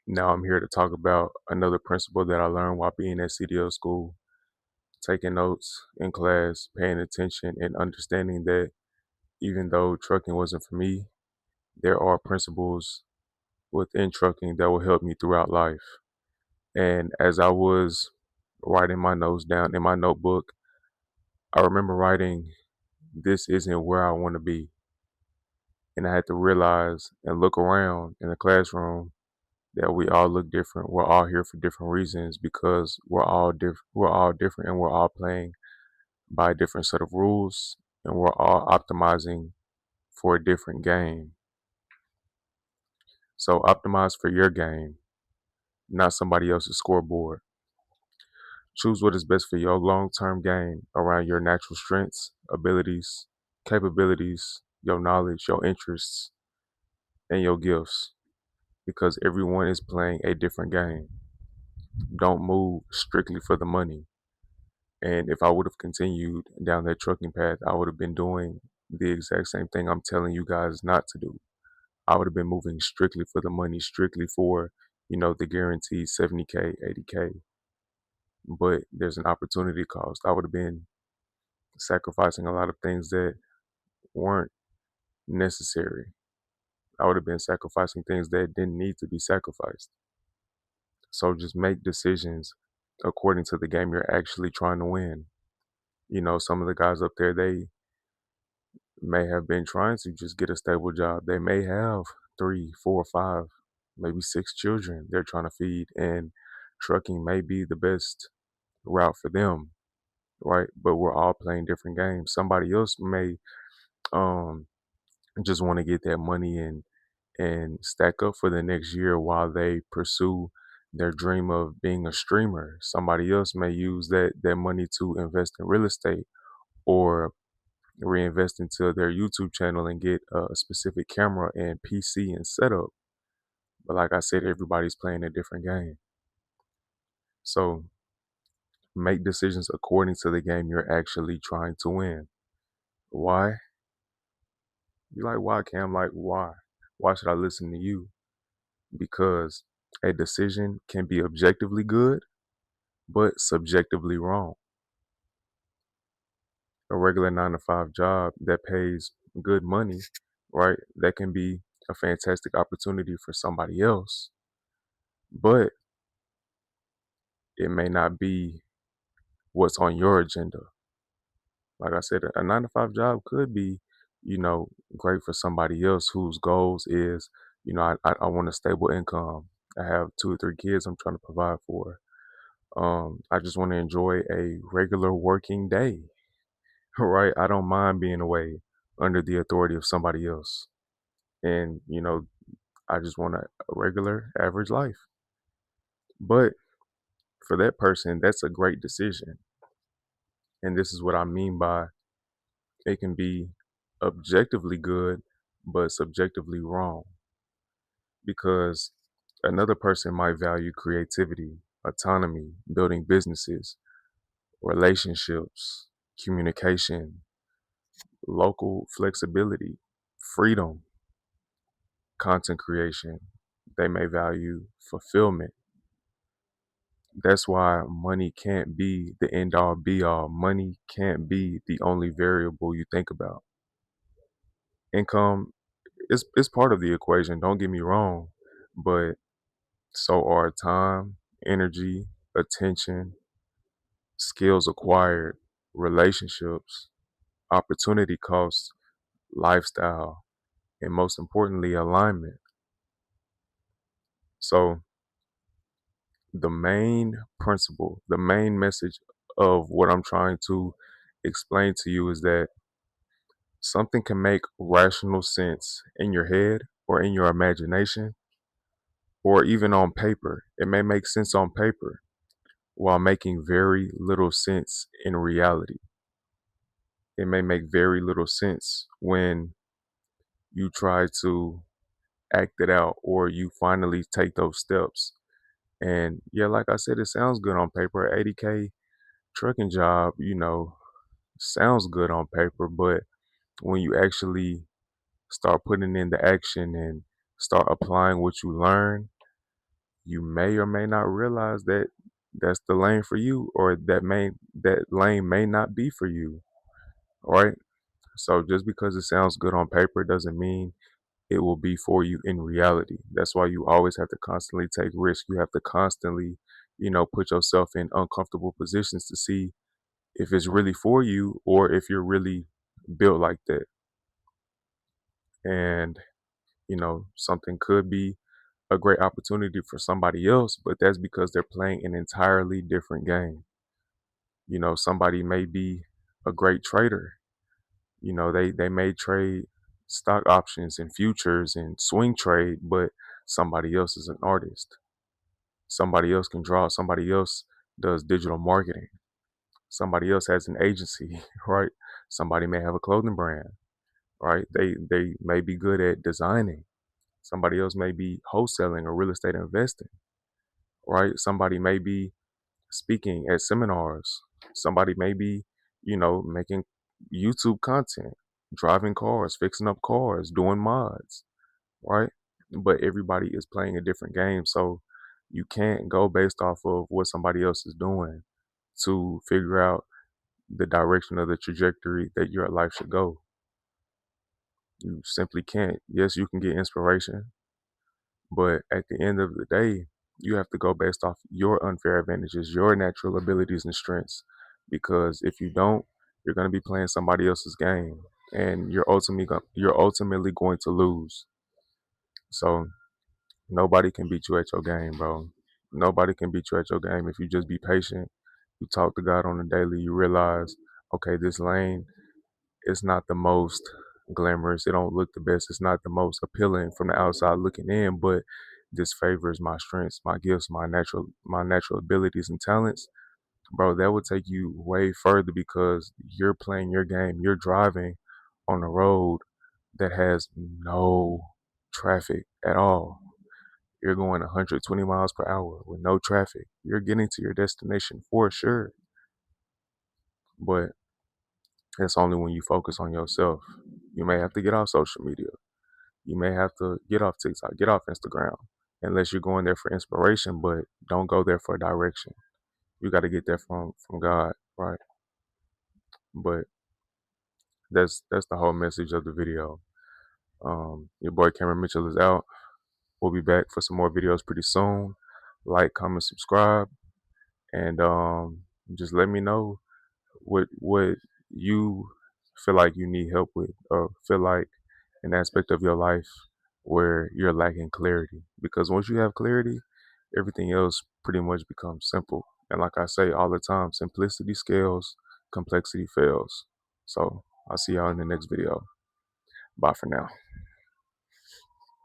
Now I'm here to talk about another principle that I learned while being at CDL school, taking notes in class, paying attention, and understanding that even though trucking wasn't for me, there are principles within trucking that will help me throughout life. And as I was writing my notes down in my notebook, I remember writing, "This isn't where I want to be." And I had to realize and look around in the classroom that we all look different. We're all here for different reasons because we're all different and we're all playing by a different set of rules and we're all optimizing for a different game. So optimize for your game, not somebody else's scoreboard. Choose what is best for your long-term game around your natural strengths, abilities, capabilities, your knowledge, your interests, and your gifts because everyone is playing a different game. Don't move strictly for the money. And if I would have continued down that trucking path, I would have been doing the exact same thing I'm telling you guys not to do. I would have been moving strictly for the money, strictly for, the guaranteed 70K, 80K. But there's an opportunity cost. I would have been sacrificing a lot of things that weren't necessary. I would have been sacrificing things that didn't need to be sacrificed. So just make decisions according to the game you're actually trying to win. Some of the guys up there, they may have been trying to just get a stable job. They may have three, four, five, maybe six children they're trying to feed, and trucking may be the best route for them, right? But we're all playing different games. Somebody else may um just want to get that money and stack up for the next year while they pursue their dream of being a streamer. Somebody else may use that money to invest in real estate or reinvest into their YouTube channel and get a specific camera and PC and setup. But like I said, everybody's playing a different game. So make decisions according to the game you're actually trying to win. Why? You like, why, Cam? Like, why? Why should I listen to you? Because a decision can be objectively good, but subjectively wrong. A regular 9 to 5 job that pays good money, right? That can be a fantastic opportunity for somebody else, but it may not be what's on your agenda. Like I said, a 9 to 5 job could be, you know, great for somebody else whose goals is, I want a stable income. I have 2 or 3 kids I'm trying to provide for. I just want to enjoy a regular working day, right? I don't mind being away under the authority of somebody else. And, I just want a regular, average life. But for that person, that's a great decision. And this is what I mean by it can be objectively good, but subjectively wrong because another person might value creativity, autonomy, building businesses, relationships, communication, local flexibility, freedom, content creation. They may value fulfillment. That's why money can't be the end all be all. Money can't be the only variable you think about. Income is part of the equation, don't get me wrong, but so are time, energy, attention, skills acquired, relationships, opportunity costs, lifestyle, and most importantly, alignment. So the main principle, the main message of what I'm trying to explain to you is that something can make rational sense in your head or in your imagination or even on paper. It may make sense on paper while making very little sense in reality. It may make very little sense when you try to act it out or you finally take those steps. And yeah, like I said, it sounds good on paper. 80K trucking job, sounds good on paper, but when you actually start putting in the action and start applying what you learn, you may or may not realize that that's the lane for you, or that lane may not be for you, right? So just because it sounds good on paper doesn't mean it will be for you in reality. That's why you always have to constantly take risks. You have to constantly, put yourself in uncomfortable positions to see if it's really for you or if you're really built like that. And, something could be a great opportunity for somebody else, but that's because they're playing an entirely different game. Somebody may be a great trader. They may trade stock options and futures and swing trade, but somebody else is an artist. Somebody else can draw. Somebody else does digital marketing. Somebody else has an agency, right? Somebody may have a clothing brand, right? They may be good at designing. Somebody else may be wholesaling or real estate investing, right? Somebody may be speaking at seminars. Somebody may be, making YouTube content, driving cars, fixing up cars, doing mods, right? But everybody is playing a different game. So you can't go based off of what somebody else is doing to figure out the direction of the trajectory that your life should go. You simply can't. Yes, you can get inspiration, but at the end of the day, you have to go based off your unfair advantages, your natural abilities and strengths. Because if you don't, you're going to be playing somebody else's game, and you're ultimately going to lose. So nobody can beat you at your game, bro. Nobody can beat you at your game if you just be patient. You talk to God on a daily. You realize, okay, this lane is not the most glamorous. It don't look the best. It's not the most appealing from the outside looking in, but this favors my strengths, my gifts, my natural abilities and talents. Bro, that would take you way further because you're playing your game. You're driving on a road that has no traffic at all. You're going 120 miles per hour with no traffic. You're getting to your destination for sure, but it's only when you focus on yourself. You may have to get off social media. You may have to get off TikTok, get off Instagram, unless you're going there for inspiration, but don't go there for direction. You got to get there from God, right? But that's the whole message of the video. Your boy Cameron Mitchell is out. We'll be back for some more videos pretty soon. Like, comment, subscribe, and just let me know what you feel like you need help with, or feel like an aspect of your life where you're lacking clarity. Because once you have clarity, everything else pretty much becomes simple. And like I say all the time, simplicity scales, complexity fails. So I'll see y'all in the next video. Bye for now.